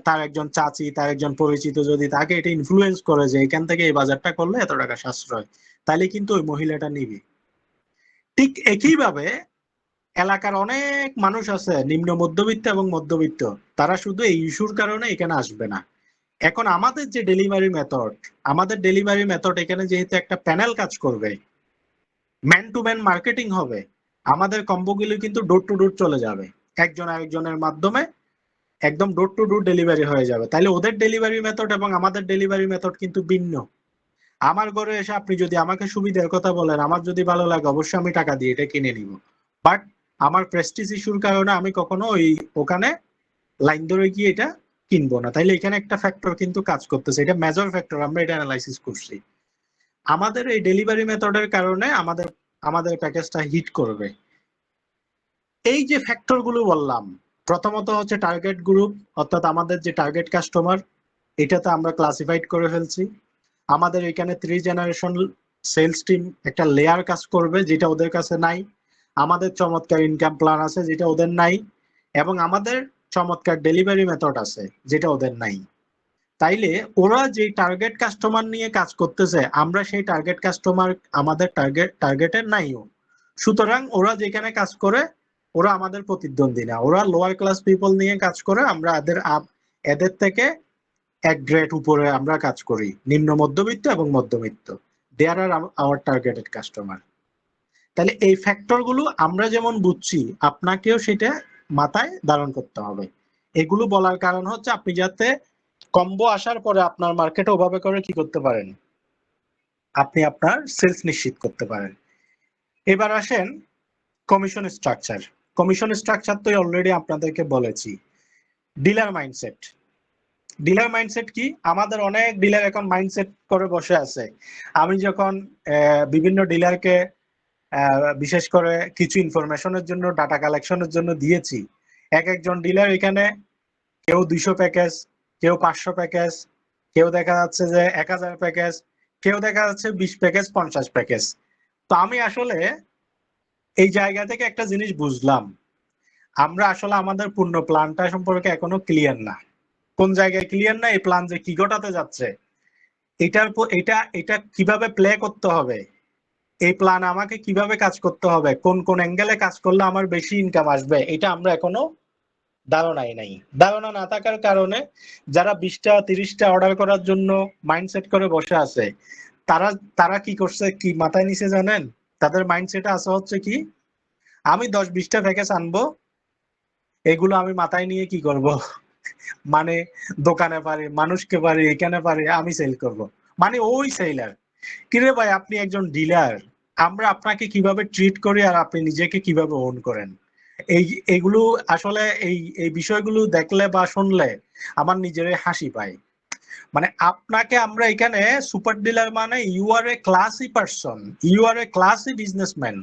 তার একজন চাচি, তার একজন পরিচিত যদি তাকে এটা ইনফ্লুয়েন্স করে যে এখান থেকে এই বাজারটা করলে এত টাকা সাশ্রয়, তাহলে কিন্তু ওই মহিলাটা নিবে। ঠিক একইভাবে এলাকার অনেক মানুষ আছে নিম্ন মধ্যবিত্ত এবং মধ্যবিত্ত, তারা শুধু এই ইস্যুর কারণে এখানে আসবে না। এখন আমাদের যে ডেলিভারি মেথড, আমাদের ডেলিভারি মেথড এখানে যেহেতু একটা প্যানেল কাজ করবে, ম্যান টু ম্যান মার্কেটিং হবে, আমাদের কম্বোগুলো কিন্তু ডোর টু ডোর চলে যাবে, একজন আরেকজনের মাধ্যমে একদম ডোর টু ডোর ডেলিভারি হয়ে যাবে। তাইলে ওদের ডেলিভারি মেথড এবং আমাদের ডেলিভারি মেথড কিন্তু ভিন্ন। আমার ঘরে এসে আপনি যদি আমাকে সুবিধার কথা বলেন, আমার যদি ভালো লাগে, অবশ্যই আমি টাকা দিয়ে এটা কিনে নিব। বাট আমার প্রেস্টিজ ইস্যুর কারণে আমি কখনো ওখানে লাইন ধরে গিয়ে এটা কিনবো না। তাইলে এখানে একটা ফ্যাক্টর কিন্তু কাজ করতেছে, এটা মেজর ফ্যাক্টর, আমরা এটা অ্যানালাইসিস করছি। আমাদের এই ডেলিভারি মেথডের কারণে আমাদের আমাদের প্যাকেজটা হিট করবে। এই যে ফ্যাক্টর গুলো বললাম, প্রথমত হচ্ছে টার্গেট গ্রুপ, অর্থাৎ আমাদের যে টার্গেট কাস্টমার, এটাতে আমরা ক্লাসিফাইড করে ফেলছি। আমাদের এখানে 3 জেনারেশন সেলস টিম একটা লেয়ার কাজ করবে, যেটা ওদের কাছে নাই। আমাদের চমৎকার ইনকাম প্ল্যান আছে, যেটা ওদের নাই। এবং আমাদের চমৎকার ডেলিভারি মেথড আছে, যেটা ওদের নাই। তাইলে ওরা যে টার্গেট কাস্টমার নিয়ে কাজ করতেছে, আমরা সেই টার্গেট কাস্টমার আমাদের টার্গেটের নাইও। সুতরাং ওরা যেখানে কাজ করে, ওরা আমাদের প্রতিদ্বন্দ্বী না, ওরা লোয়ার ক্লাস পিপল নিয়ে কাজ করে। আমরা এদের থেকে এক গ্রেড উপরে আমরা কাজ করি, নিম্ন মধ্যবিত্ত এবং মধ্যবিত্ত। দেয়ার আর আওয়ার টার্গেটেড কাস্টমার। তাহলে এই ফ্যাক্টর গুলো আমরা যেমন বুঝছি, আপনাকেও সেটা মাথায় ধারণ করতে হবে। এগুলো বলার কারণ হচ্ছে আপনি যাতে কম্বো আসার পরে আপনার মার্কেটে ওভাবে করে কি করতে পারেন, আপনি আপনার সেলস নিশ্চিত করতে পারেন। এবার আসেন কমিশন স্ট্রাকচার। কমিশন স্ট্রাকচার তো অলরেডি আপনাদেরকে বলেছি। Dealer mindset. ডিলার মাইন্ডসেট কি? আমাদের অনেক ডিলার এখন মাইন্ডসেট করে বসে আছে। আমি যখন বিভিন্ন ডিলারকে বিশেষ করে কিছু ইনফরমেশনের জন্য, ডাটা কালেকশনের জন্য দিয়েছি, একজন ডিলার এখানে কেউ 200 প্যাকেজ, কেউ 500 প্যাকেজ, কেউ দেখা যাচ্ছে যে 1000 প্যাকেজ, কেউ দেখা যাচ্ছে 20 প্যাকেজ, 50 প্যাকেজ। তো আমি আসলে এই জায়গা থেকে একটা জিনিস বুঝলাম, আমরা আসলে আমাদের পূর্ণ প্ল্যানটা সম্পর্কে এখনো ক্লিয়ার না। কোন জায়গায় ক্লিয়ার না? এই প্ল্যান যে কি ঘটাতে যাচ্ছে, এটা এটা কিভাবে প্লে করতে হবে, এই প্ল্যান আমাকে কিভাবে কাজ করতে হবে, কোন কোন অ্যাঙ্গেলে কাজ করলে আমার বেশি ইনকাম আসবে, এটা আমরা এখনো ধারণাই নাই। ধারণা না থাকার কারণে যারা 20টা 30টা অর্ডার করার জন্য মাইন্ডসেট করে বসে আছে, তারা তারা কি করছে, কি মাথায় নিচে জানেন? তাদের মাইন্ডসেটে আছে হচ্ছে কি, আমি 10-20টা প্যাকেজ আনবো, এগুলো আমি মাথায় নিয়ে কি করব, মানে দোকানে পারি, মানুষকে পারি, এখানে পারি, আমি সেল করব। মানে ওই সেলার। কিরে ভাই, আপনি একজন ডিলার, আমরা আপনাকে কিভাবে ট্রিট করি আর আপনি নিজেকে কিভাবে ওন করেন, এই এগুলো আসলে এই এই বিষয়গুলো দেখলে বা শুনলে আমার নিজেরই হাসি পায়। মানে আপনাকে আমরা এখানে সুপার ডিলার, মানে you are a classy person, you are a classy businessman.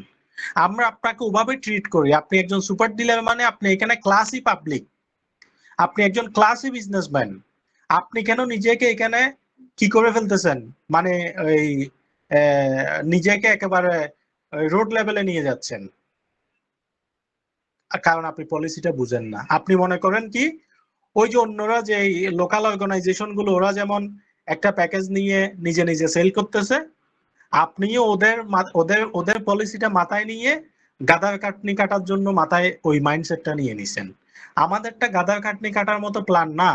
আমরা আপনাকে ওভাবে ট্রিট করি। আপনি একজন সুপার ডিলার, মানে আপনি এখানে ক্লাসি পাবলিক, আপনি একজন ক্লাসি বিজনেসম্যান। আপনি কেন নিজেকে এখানে কি করে ফেলতেছেন, মানে ওই নিজেকে একেবারে রোড লেভেলে নিয়ে যাচ্ছেন? কারণ আপনি পলিসিটা বুঝেন না। আপনি মনে করেন কি, ওই যে অন্যরা যে লোকাল অর্গানাইজেশন গুলো, ওরা যেমন একটা প্যাকেজ নিয়ে নিজে নিজে সেল করতেছে, আপনিও ওদের ওদের পলিসিটা মাথায় নিয়ে গাদার কাটনি কাটার জন্য মাথায় ওই মাইন্ডসেটটা নিয়ে নিছেন। আমাদেরটা গাদার কাটনি কাটার মতো প্ল্যান না,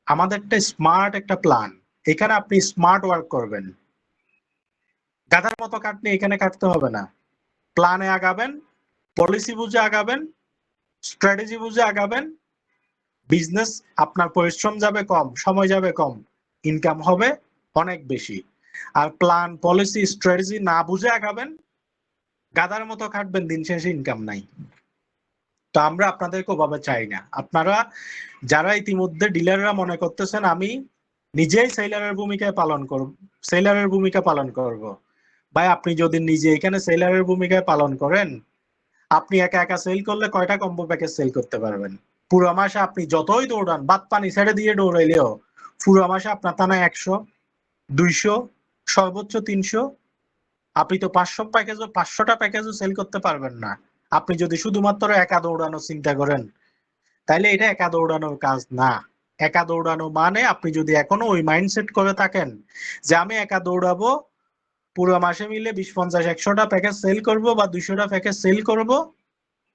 আমাদেরটা স্মার্ট একটা প্ল্যান। এখানে আপনি স্মার্ট ওয়ার্ক করবেন, গাদার মতো কাটনি এখানে কাটতে হবে না। প্ল্যানে আগাবেন, পলিসি বুঝে আগাবেন, স্ট্র্যাটেজি বুঝে আগাবেন। বিজনেস, আপনার পরিশ্রম যাবে কম, সময় যাবে কম, ইনকাম হবে অনেক বেশি। আর প্ল্যান, পলিসি, স্ট্র্যাটেজি না বুঝে আগাবেন, গাদার মতো খাটবেন, দিন শেষে ইনকাম নাই। তো আমরা আপনাদেরকে ওভাবে চাই না। আপনারা যারা ইতিমধ্যে ডিলাররা মনে করতেছেন আমি নিজেই সেলারের ভূমিকায় পালন করব, সেলারের ভূমিকা পালন করব, ভাই আপনি যদি নিজে এখানে সেলারের ভূমিকায় পালন করেন, আপনি একা একা সেল করলে কয়টা কম্বো প্যাকেজ সেল করতে পারবেন? পুরো মাসে আপনি যতই দৌড়ান, বাদ পানি ছেড়ে দিয়ে দৌড়াইলেও পুরো মাসে আপনার টানা 100, 200, সর্বোচ্চ 300। আপনি তো 500টা প্যাকেজও সেল করতে পারবেন না, আপনি যদি শুধুমাত্র একা দৌড়ানো চিন্তা করেন। তাইলে এটা একা দৌড়ানোর কাজ না। একা দৌড়ানো মানে আপনি যদি এখনো ওই মাইন্ডসেট করে থাকেন যে আমি একা দৌড়াবো, পুরো মাসে মিলে 20, 50, 100টা প্যাকেজ সেল করব বা 200টা প্যাকেজ সেল করব,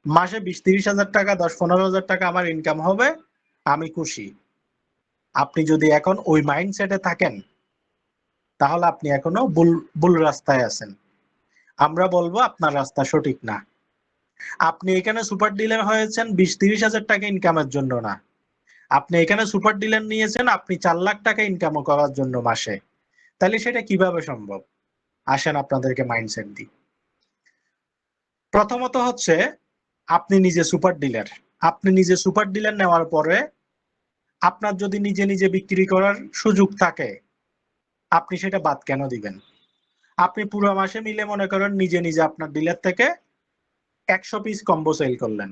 মাসে 20-30 হাজার টাকা, 10-15 হাজার টাকা আমার ইনকাম হবে, আমি খুশি। আপনি যদি এখন ওই মাইন্ডসেটে থাকেন, তাহলে আপনি এখনো ভুল ভুল রাস্তায় আছেন। আমরা বলবো আপনার রাস্তা সঠিক না। আপনি এখানে সুপার ডিলার হয়েছেন 20-30 হাজার টাকা ইনকামের জন্য না, আপনি এখানে সুপার ডিলার নিয়েছেন আপনি 4 লাখ টাকা ইনকাম করার জন্য মাসে। তাহলে সেটা কিভাবে সম্ভব? আসেন আপনাদেরকে মাইন্ডসেট দিই। প্রথমত হচ্ছে, আপনি নিজে সুপার ডিলার। আপনি নিজে সুপার ডিলার নেওয়ার পরে আপনার যদি নিজে নিজে বিক্রি করার সুযোগ থাকে, আপনি সেটা বাদ কেন দিবেন? আপনি পুরো মাসে মিলে মনে করেন নিজে নিজে আপনার ডিলার থেকে 100 পিস কম্বো সেল করলেন,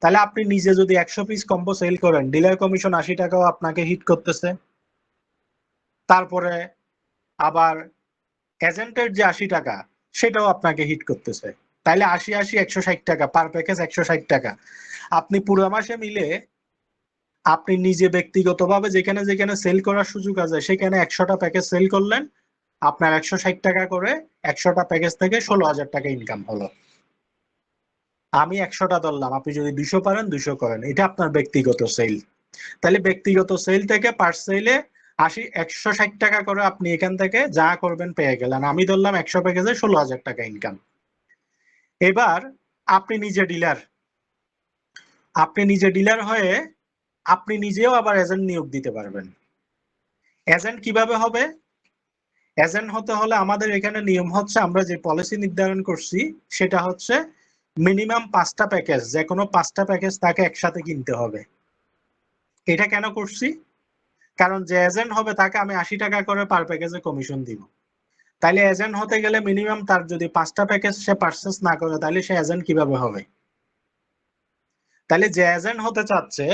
তাহলে আপনি নিজে যদি 100 পিস কম্বো সেল করেন, ডিলার কমিশন 80 টাকাও আপনাকে হিট করতেছে। তারপরে আবার এজেন্টের যে 80 টাকা সেটাও আপনাকে হিট করতেছে। তাইলে 80 80 160 টাকা, পার প্যাকেজ 160 টাকা। আপনি পুরো মাসে মিলে আপনি নিজে ব্যক্তিগতভাবে যেখানে যেখানে সেল করার সুযোগ আছে সেখানে 100টা প্যাকেজ সেল করলেন, আপনার 160 টাকা করে 100টা প্যাকেজ থেকে 16,000 টাকা ইনকাম হলো। আমি 100টা ধরলাম, আপনি যদি 200 পারেন 200 করেন, এটা আপনার ব্যক্তিগত সেল। তাহলে ব্যক্তিগত সেল থেকে পার সেলে 160 টাকা করে আপনি এখান থেকে যা করবেন পেয়ে গেলেন। আমি ধরলাম 100 প্যাকেজে 16,000 টাকা ইনকাম। এবার আপনি নিজে ডিলার, আপনি নিজে ডিলার হয়ে আপনি নিজেও আবার এজেন্ট নিয়োগ দিতে পারবেন। এজেন্ট কিভাবে হবে? এজেন্ট হতে হলে আমাদের এখানে নিয়ম হচ্ছে, আমরা যে পলিসি নির্ধারণ করছি সেটা হচ্ছে মিনিমাম 5টা প্যাকেজ, যে কোনো 5টা প্যাকেজ তাকে একসাথে কিনতে হবে। এটা কেন করছি? কারণ যে এজেন্ট হবে তাকে আমি 80 টাকা করে পার প্যাকেজে কমিশন দিব। তাইলে এজেন্ট হতে গেলে মিনিমাম তার যদি 5টা প্যাকেজ সে পারচেস না করে তাহলে সে এজেন্ট কিভাবে হবে? তাহলে যে এজেন্ট হতে চাচ্ছে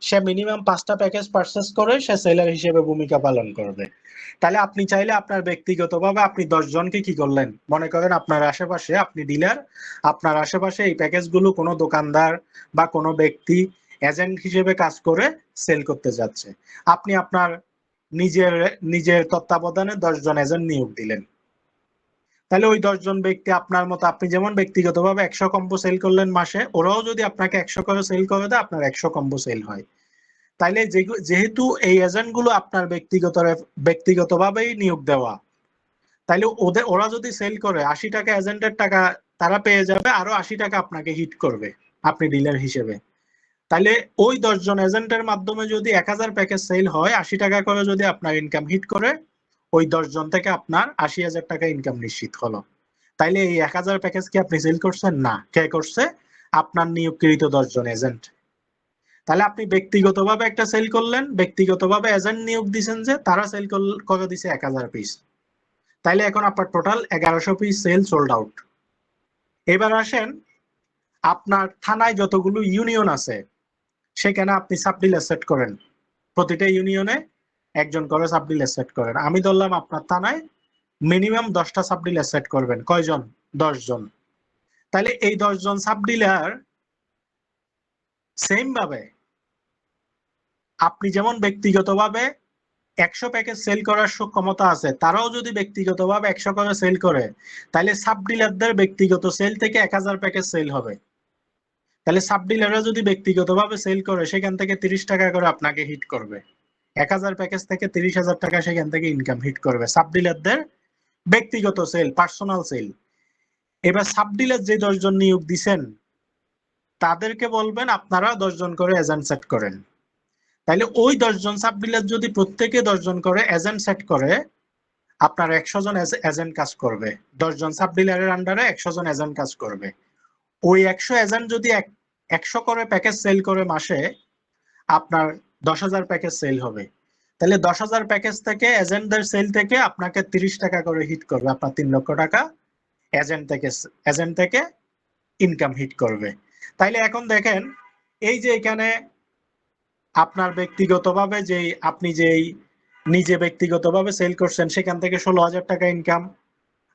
সে মিনিমাম 5টা প্যাকেজ পারচেস করে সে সেলার হিসেবে ভূমিকা পালন করবে। তাহলে আপনি চাইলে আপনার ব্যক্তিগতভাবে আপনি 10 জনকে কি করলেন, মনে করেন আপনার আশেপাশে আপনি ডিলার, আপনার আশেপাশে এই প্যাকেজগুলো কোনো দোকানদার বা কোনো ব্যক্তি এজেন্ট হিসেবে কাজ করে সেল করতে যাচ্ছে, আপনি আপনার নিজের নিজের তত্ত্বাবধানে 10 জন এজেন্ট নিয়োগ দিলেন। তাহলে ওই 10 জন ব্যক্তি আপনার মতো, আপনি যেমন ব্যক্তিগতভাবে 100 কম্বো সেল করলেন মাসে, ওরাও যদি আপনাকে 100 করে সেল করে দেয় আপনার 100 কম্বো সেল হয়। তাইলে যেহেতু এই এজেন্ট গুলো আপনার ব্যক্তিগতভাবেই নিয়োগ দেওয়া, তাইলে ওরা যদি সেল করে 80 টাকা এজেন্টের টাকা তারা পেয়ে যাবে, আরো 80 টাকা আপনাকে হিট করবে আপনি ডিলার হিসেবে। তাহলে ওই 10 জন এজেন্টের মাধ্যমে যদি 1000 প্যাকেজ সেল হয়, 80 টাকা করে যদি আপনার ইনকাম হিট করে, ওই 10 জন থেকে আপনার 80,000 টাকা ইনকাম নিশ্চিত হলো। তাইলে এই 1000 প্যাকেজ কি আপনি সেল করছেন? না। কে করছে? আপনার নিয়োগকৃত 10 জন এজেন্ট। তাহলে আপনি ব্যক্তিগতভাবে একটা সেল করলেন, ব্যক্তিগতভাবে এজেন্ট নিয়োগ দিচ্ছেন যে তারা সেল করে দিছে 1000 পিস। তাইলে এখন আপনার total 1100 piece sale sold out. এবার আসেন, আপনার থানায় যতগুলো ইউনিয়ন আছে সেখানে আপনি সাব ডিলার সেট করেন, প্রতিটা ইউনিয়নে একজন করে সাব ডিলার সেট করেন। আমি ধরলাম আপনার থানায় মিনিমাম 10টা সাব ডিলার সেট করবেন। কয়জন? 10 জন। তাহলে এই 10 জন সাব ডিলার সেম ভাবে আপনি যেমন ব্যক্তিগতভাবে 100 প্যাকেজ সেল করার ক্ষমতা আছে, তারাও যদি ব্যক্তিগতভাবে 100 করে সেল করে তাহলে সাব ডিলারদের ব্যক্তিগত সেল থেকে 1000 প্যাকেজ সেল হবে। তাহলে সাব ডিলাররা যদি ব্যক্তিগতভাবে সেল করে সেখান থেকে 30 টাকা করে আপনাকে হিট করবে। 1000 প্যাকেজ থেকে 30,000 টাকা সেখান থেকে ইনকাম হিট করবে সাব ডিলারদের ব্যক্তিগত সেল, পার্সোনাল সেল। এবার সাব ডিলার যে 10 জন নিয়োগ দিচ্ছেন তাদেরকে বলবেন আপনারা 10 জন করে এজেন্ট সেট করেন। তাইলে ওই 10 জন সাব ডিলার যদি প্রত্যেকে 10 জন করে এজেন্ট সেট করে, আপনার 100 জন এজেন্ট কাজ করবে। 10 জন সাব ডিলারের আন্ডারে 100 জন এজেন্ট কাজ করবে। ওই 100 এজেন্ট যদি 100 করে প্যাকেজ সেল করে মাসে, আপনার 10,000 প্যাকেজ সেল হবে। তাহলে 10,000 প্যাকেজ থেকে এজেন্টদের সেল থেকে আপনাকে 30 টাকা করে হিট করবে, আপনার 3 লক্ষ টাকা এজেন্ট থেকে ইনকাম হিট করবে। তাইলে এখন দেখেন, এই যে এখানে আপনার ব্যক্তিগতভাবে আপনি যেই নিজে ব্যক্তিগতভাবে সেল করছেন সেখান থেকে 16,000 টাকা ইনকাম,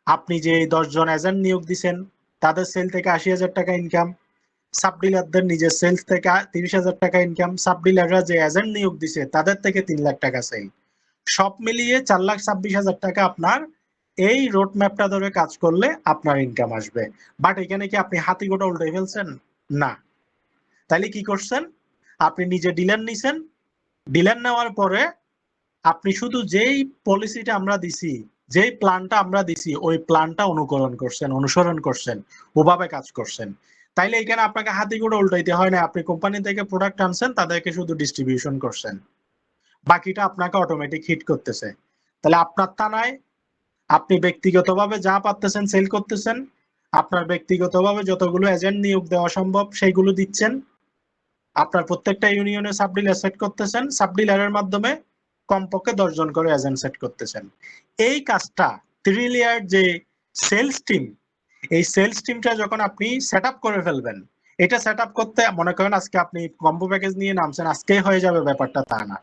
আপনি যে 10 জন এজেন্ট নিয়োগ দিচ্ছেন তাদের সেল থেকে 80,000 টাকা ইনকাম, সাব ডিলারদের নিজের সেলস থেকে 30,000 টাকা ইনকাম, সাব ডিলাররা যে এজেন্ট নিয়োগ দিছে তাদের থেকে 3 লাখ টাকা সেল, সব মিলিয়ে 4,26,000 টাকা আপনার এই রোড ম্যাপটা ধরে কাজ করলে আপনার ইনকাম আসবে। বাট এখানে কি আপনি হাতি গোটা উল্টে ফেলছেন? না। তাহলে কি করছেন? আপনি নিজে ডিলার নিছেন, ডিলার নেওয়ার পরে আপনি শুধু যেই পলিসিটা আমরা দিছি, যেই প্ল্যানটা আমরা দিছি ওই প্ল্যানটা অনুসরণ করছেন, ওভাবে কাজ করছেন। তাইলে এখানে আপনাকে হাতি ঘোড়া উল্টাইতে হয় না, আপনি কোম্পানি থেকে প্রোডাক্ট আনছেন, তাদেরকে শুধু ডিস্ট্রিবিউশন করছেন, বাকিটা আপনাকে অটোমেটিক হিট করতেছে। তাহলে আপনার থানায় আপনি ব্যক্তিগতভাবে যা পারতেছেন সেল করতেছেন, আপনার ব্যক্তিগতভাবে যতগুলো এজেন্ট নিয়োগ দেওয়া সম্ভব সেইগুলো দিচ্ছেন, আপনার প্রত্যেকটা ইউনিয়নে সাব ডিলার সেট করতেছেন, সাব ডিলারের মাধ্যমে কমপক্ষে 10 জন করে এজেন্ট সেট করতেছেন। এই কাজটা ট্রিলিয়ার যে সেলস টিম, এই সেলস টিমটা যখন আপনি সেট আপ করে ফেলবেন, এটা সেট আপ করতে মনে করেন আজকে আপনি কম্বো প্যাকেজ নিয়ে নামছেন, আজকেই হয়ে যাবে ব্যাপারটা তা না।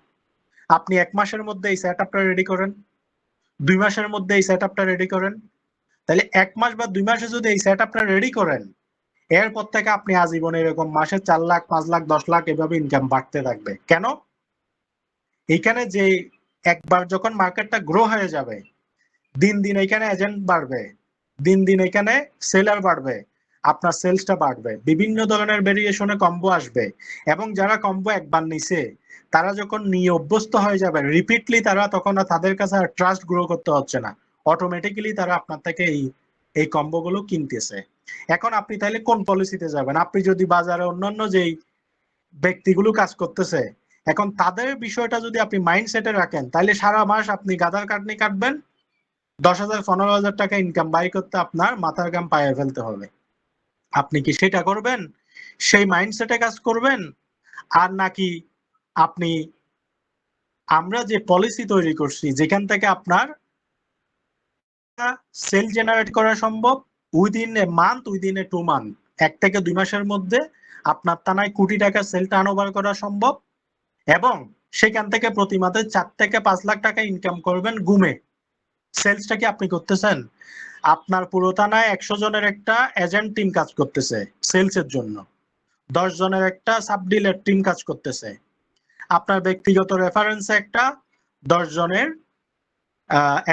আপনি 1 মাসের মধ্যে এই সেট আপটা রেডি করেন, 2 মাসের মধ্যে এই সেট আপটা রেডি করেন। তাহলে 1 মাস বা 2 মাসে যদি এই সেট আপটা রেডি করেন, এরপর থেকে আপনি আজীবন এরকম মাসে 4 লাখ, 5 লাখ, 10 লাখ এভাবে ইনকাম বাড়তে থাকবে। কেন? এইখানে যে একবার যখন মার্কেটটা গ্রো হয়ে যাবে, দিন দিন এখানে এজেন্ট বাড়বে, দিন দিন এখানে সেলার বাড়বে, আপনার সেলসটা বাড়বে, বিভিন্ন ধরনের ভেরিয়েশনে কম্বো আসবে, এবং যারা কম্বো একবার নিছে তারা যখন নিয়ে অভ্যস্ত হয়ে যাবে রিপিটলি, তারা তখন আর তাদের কাছে আর ট্রাস্ট গ্রো করতে হচ্ছে না, অটোমেটিক্যালি তারা আপনার থেকে এই কম্বো গুলো কিনতেছে। এখন আপনি তাহলে কোন পলিসিতে যাবেন? আপনি যদি বাজারে অন্যান্য যেই ব্যক্তিগুলো কাজ করতেছে, এখন তাদের বিষয়টা যদি আপনি মাইন্ডসেটে রাখেন, তাহলে সারা মাস আপনি গাদার কাটনি কাটবেন, 10,000 15,000 টাকা ইনকাম বাই করতে আপনার মাথার ঘাম পায়ে ফেলতে হবে। আপনি কি সেটা করবেন? সেই মাইন্ডসেটে কাজ করবেন? আর নাকি আপনি আমরা যে পলিসি তৈরি করছি যেখান থেকে আপনার সেল জেনারেট করা সম্ভব within a month, within a 2 month, 1 থেকে 2 মাসের মধ্যে আপনার টানায় কোটি টাকা সেল টার্নওভার করা সম্ভব, এবং সেখান থেকে প্রতি মাসে 4 থেকে 5 লাখ টাকা ইনকাম করবেন গুমে। সেলসটা কি আপনি করতেছেন? আপনার পুরো থানায় 100 জনের একটা এজেন্ট টিম কাজ করতেছে সেলসের জন্য, 10 জনের একটা সাব ডিলার টিম কাজ করতেছে, আপনার ব্যক্তিগত রেফারেন্সে একটা 10 জনের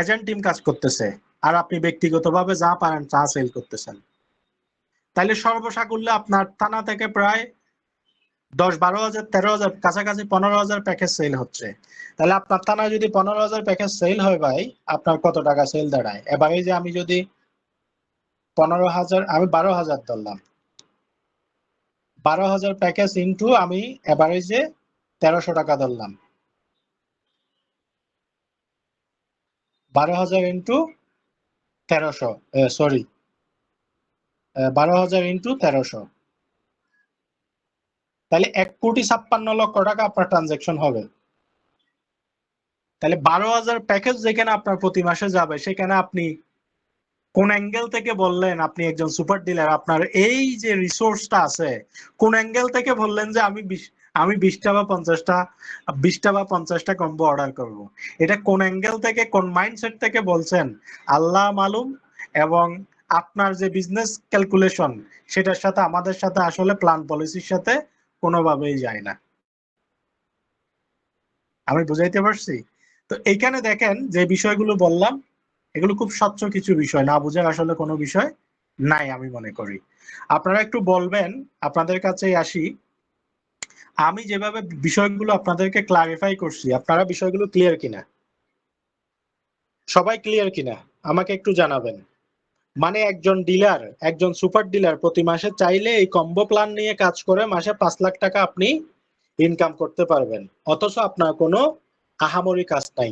এজেন্ট টিম কাজ করতেছে, আর আপনি ব্যক্তিগতভাবে যা পারেন তা সেল করতেছেন। তাইলে সর্বসাকুল্যে আপনার থানা থেকে প্রায় 10-12,000 13,000 কাছাকাছি 15,000 প্যাকেজ সেল হচ্ছে। তাহলে আপনার থানায় যদি 15,000 প্যাকেজ সেল হয় ভাই, আপনার কত টাকা সেল দাঁড়ায়? এবারে যে আমি যদি 15,000, আমি 12,000 ধরলাম, 12,000 প্যাকেজ ইনটু আমি এভারেজে 1300 টাকা ধরলাম, 12,000 ইনটু 1300, সরি, 12,000 ইনটু 1300, তাহলে 1,56,00,000 টাকা আপনার ট্রানজাকশন হবে। তাহলে 12,000 প্যাকেজ যেখানে আপনার প্রতি মাসে যাবে, সেখানে আপনি কোন অ্যাঙ্গেল থেকে বললেন আপনি একজন সুপার ডিলার, আপনার এই যে রিসোর্সটা আছে, কোন অ্যাঙ্গেল থেকে বললেন যে আমি 20টা বা 50টা, 20টা বা 50টা কম্বো অর্ডার করব? এটা কোন অ্যাঙ্গেল থেকে, কোন মাইন্ডসেট থেকে বলছেন? আল্লাহ মালুম। এবং আপনার যে বিজনেস ক্যালকুলেশন, সেটার সাথে আমাদের সাথে আসলে প্ল্যান পলিসির সাথে কোনোভাবেই যায় না। আমি বুঝাইতে পারছি? তো এইখানে দেখেন যে বিষয়গুলো বললাম, এগুলো খুব স্বচ্ছ কিছু বিষয়, না বুঝার আসলে কোনো বিষয় নাই আমি মনে করি। আপনারা একটু বলবেন, আপনাদের কাছে আসি, আমি যেভাবে বিষয়গুলো আপনাদেরকে ক্লারিফাই করছি, আপনারা বিষয়গুলো ক্লিয়ার কিনা? সবাই ক্লিয়ার কিনা আমাকে একটু জানাবেন। মানে একজন ডিলার, একজন সুপার ডিলার প্রতি মাসে চাইলে এই কম্বো প্ল্যান নিয়ে কাজ করে মাসে 5 লাখ টাকা আপনি ইনকাম করতে পারবেন, অথচ আপনার কোনো আহামরি কাজ নাই।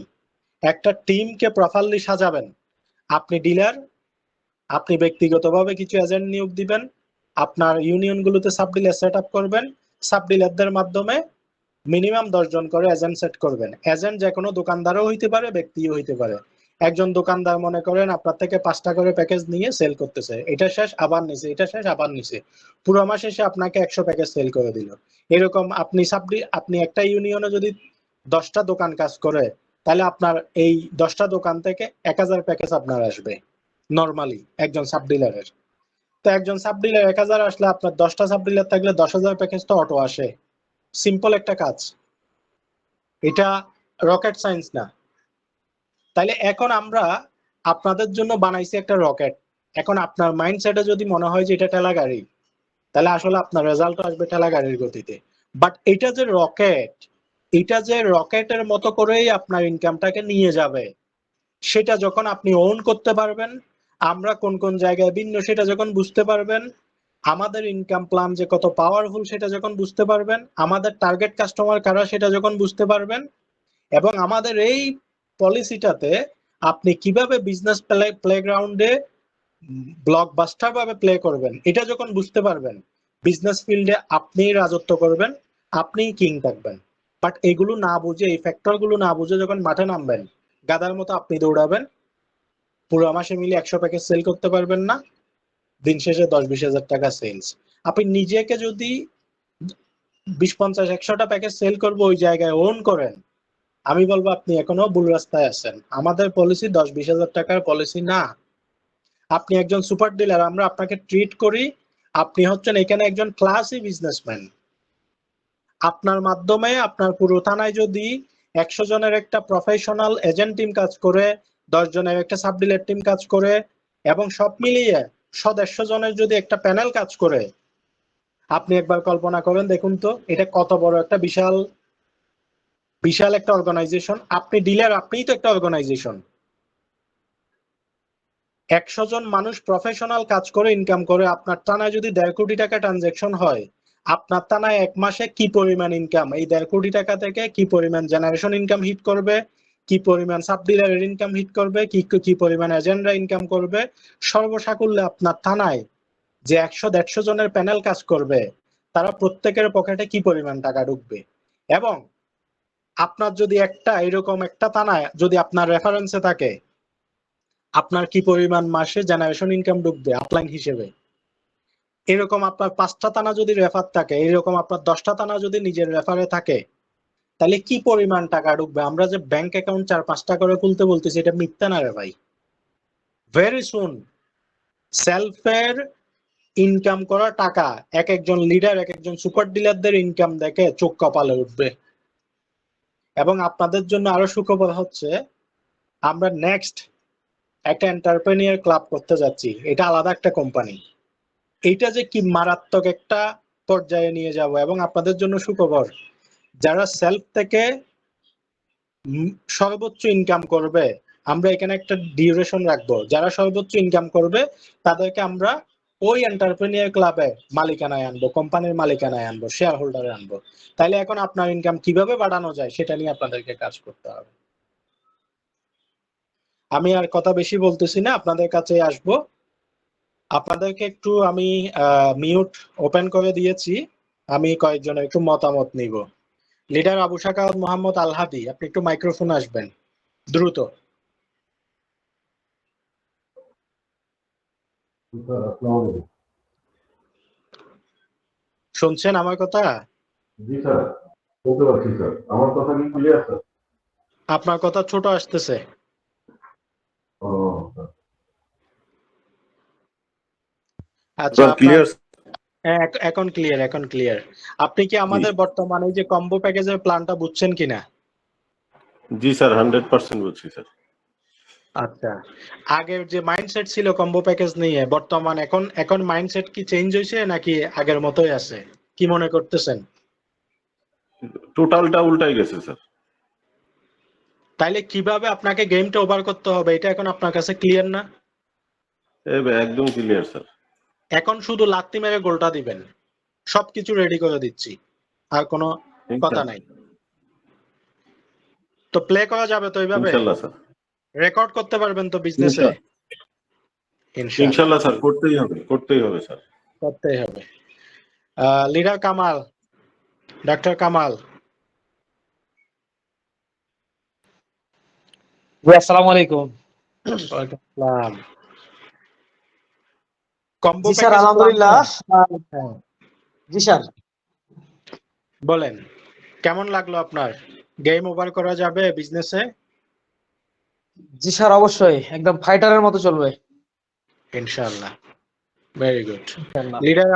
একটা টিমকে প্রপারলি সাজাবেন, আপনি ডিলার, আপনি ব্যক্তিগতভাবে কিছু এজেন্ট নিয়োগ দিবেন, আপনার ইউনিয়নগুলোতে সাব ডিলার সেট আপ করবেন, সাব ডিলারদের মাধ্যমে মিনিমাম 10 জন করে এজেন্ট সেট করবেন। এজেন্ট যে কোনো দোকানদারও হইতে পারে, ব্যক্তিও হইতে পারে। একজন দোকানদার মনে করেন আপনার থেকে 5টা করে প্যাকেজ নিয়ে সেল করতেছে, এটা শেষ আবার নিছে, এটা শেষ আবার নিছে, পুরো মাসে সে আপনাকে 100 প্যাকেজ সেল করে দিল। এরকম আপনি একটা ইউনিয়নে যদি 10টা দোকান কাজ করে, তাহলে আপনার এই 10টা দোকান থেকে 1,000 প্যাকেজ আপনার আসবে নরমালি একজন সাব ডিলারের। তো একজন সাব ডিলার 1,000 আসলে আপনার 10টা সাব ডিলার থাকলে 10,000 প্যাকেজ তো অটো আসে। সিম্পল একটা কাজ, এটা রকেট সায়েন্স না। তাইলে এখন আমরা আপনাদের জন্য বানাইছি একটা রকেট। এখন আপনার মাইন্ডসেটে যদি মনে হয় যে এটা ঠেলা গাড়ি, তাহলে আসলে আপনার রেজাল্ট আসবে ঠেলা গাড়ির গতিতে। বাট এটা যে রকেট, এটা যে রকেটের মতো করেই আপনার ইনকামটাকে নিয়ে যাবে, সেটা যখন আপনি ওন করতে পারবেন, আমরা কোন কোন জায়গায় ভিন্ন সেটা যখন বুঝতে পারবেন, আমাদের ইনকাম প্ল্যান যে কত পাওয়ারফুল সেটা যখন বুঝতে পারবেন, আমাদের টার্গেট কাস্টমার কারা সেটা যখন বুঝতে পারবেন, এবং আমাদের এই পলিসিটাতে আপনি কিভাবে বিজনেস প্লেগ্রাউন্ডে ব্লকবাস্টার ভাবে প্লে করবেন, এটা যখন বুঝতে পারবেন, বিজনেস ফিল্ডে আপনিই রাজত্ব করবেন, আপনিই কিং থাকবেন। বাট এগুলো না বুঝে, এই ফ্যাক্টর গুলো না বুঝে যখন মাঠে নামবেন, গাদার মতো আপনি দৌড়াবেন, পুরো মাসে মিলে 100 প্যাকেজ সেল করতে পারবেন না, দিন শেষে 10-20 হাজার টাকা সেলস। আপনি নিজেকে যদি 20-50-100টা প্যাকেজ সেল করবো ওই জায়গায় ওন করেন, আমি বলবো আপনি এখনো ভুল রাস্তায় আছেন। আমাদের পলিসি 10-20 হাজার টাকার পলিসি না। আপনি একজন সুপার ডিলার, আমরা আপনাকে ট্রিট করি, আপনি হচ্ছেন এখানে একজন ক্লাসি বিজনেসম্যান। আপনার মাধ্যমে আপনার পুরো থানায় যদি 100 জনের একটা প্রফেশনাল এজেন্ট টিম কাজ করে, 10 জনের একটা সাব ডিলার টিম কাজ করে, এবং সব মিলিয়ে 150 জনের যদি একটা প্যানেল কাজ করে, আপনি একবার কল্পনা করেন দেখুন তো এটা কত বড় একটা বিশাল বিশাল একটা অর্গানাইজেশন। আপনি ডিলার, আপনিই তো একটা অর্গানাইজেশন। 100 জন মানুষ প্রফেশনাল কাজ করে ইনকাম করে, আপনার থানায় যদি 1.5 কোটি টাকা ট্রানজাকশন হয়, আপনার থানায় এক মাসে কি পরিমাণ ইনকাম, এই 1.5 কোটি টাকা থেকে কি পরিমাণ জেনারেশন ইনকাম হিট করবে, কি পরিমাণ সাব ডিলারের ইনকাম হিট করবে, কি পরিমাণ এজেন্টরা ইনকাম করবে, সর্বসাকুল্যে আপনার থানায় যে 100-150 জনের প্যানেল কাজ করবে, তারা প্রত্যেকের পকেটে কি পরিমাণ টাকা ঢুকবে। এবং আপনার যদি একটা এরকম একটা থানায় যদি আপনার রেফারেন্সে থাকে, আপনার কি পরিমাণ মাসে জেনারেশন ইনকাম ঢুকবে আপলাইন হিসেবে। এরকম আপনার 5টা থানা যদি রেফার থাকে, এরকম আপনার 10টা থানা যদি নিজের রেফারে থাকে, তাহলে কি পরিমাণ টাকা ঢুকবে। আমরা যে ব্যাংক অ্যাকাউন্ট 4-5টা করে খুলতে বলতেছি, এটা মিথ্যা না রে ভাই। ভেরি সুন সেলফের ইনকাম করা টাকা এক একজন লিডার, এক একজন সুপার ডিলারদের ইনকাম দেখে চোখ কপালে উঠবে। এবং আপনাদের জন্য আরো সুখবর হচ্ছে, আমরা নেক্সট একটা এন্টারপ্রেনিয়ার ক্লাব করতে যাচ্ছি। এটা আলাদা একটা কোম্পানি। এইটা যে কি মারাত্মক একটা পর্যায়ে নিয়ে যাব। এবং আপনাদের জন্য সুখবর, যারা সেলফ থেকে সর্বোচ্চ ইনকাম করবে, আমরা এখানে একটা ডিউরেশন রাখবো, যারা সর্বোচ্চ ইনকাম করবে তাদেরকে আমরা ওই এন্টারপ্রেনিয়ার ক্লাবে মালিকানায় আনবো, কোম্পানির মালিকানায় আনবো, শেয়ার হোল্ডারে আনবো। তাইলে এখন আপনার ইনকাম কিভাবে বাড়ানো যায় সেটা নিয়ে আপনাদেরকে কাজ করতে হবে। আমি আর কথা বেশি বলতেছি না, আপনাদের কাছে আসবো। আপনাদেরকে একটু আমি মিউট ওপেন করে দিয়েছি, আমি কয়েকজনের একটু মতামত নিব। লিডার আবু সাকাওয়াত মোহাম্মদ আল হাদি, আপনি একটু মাইক্রোফোন আসবেন দ্রুত। শুনছেন আমার কথা? জি স্যার, বলতে পারছি স্যার। আমার কথা কি ক্লিয়ার স্যার? আপনার কথা ছোট আসতেছে। ও আচ্ছা, আপনার ক্লিয়ার। এখন ক্লিয়ার, এখন ক্লিয়ার। আপনি কি আমাদের বর্তমানে যে কম্বো প্যাকেজের প্ল্যানটা বুঝছেন কিনা? জি স্যার, 100% বুঝছি স্যার। আচ্ছা, আগের যে মাইন্ডসেট ছিল কম্বো প্যাকেজ নিয়ে, বর্তমান এখন মাইন্ডসেট কি চেঞ্জ হয়েছে নাকি আগের মতোই আছে? কি মনে করতেছেন? টোটালটা উল্টাই গেছে স্যার। তাইলে কিভাবে আপনাকে গেমটা ওভার করতে হবে এটা এখন আপনার কাছে ক্লিয়ার না? একদম ক্লিয়ার স্যার। এখন শুধু লাত্তি মেরে গোলটা দিবেন, সবকিছু রেডি করে দিচ্ছি, আর কোনো কথা নাই। তো প্লে করা যাবে তো এইভাবে? ইনশাআল্লাহ স্যার। রেকর্ড করতে পারবেন তো বিজনেসে? ইনশাআল্লাহ স্যার, করতেই হবে স্যার। করতেই হবে। Leader Kamal, doctor Kamal. জি, আসসালামু আলাইকুম। ওয়ালাইকুম আসসালাম। কম্বো জি স্যার, প্যাকেজ আলহামদুলিল্লাহ। জি স্যার। বলেন, কেমন লাগলো আপনার? গেম ওভার করা যাবে বিজনেসে? জি স্যার, অবশ্যই একদম ফাইটারের মতো চলবে ইনশাআল্লাহ। ভেরি গুড ইনশাআল্লাহ। লিডার।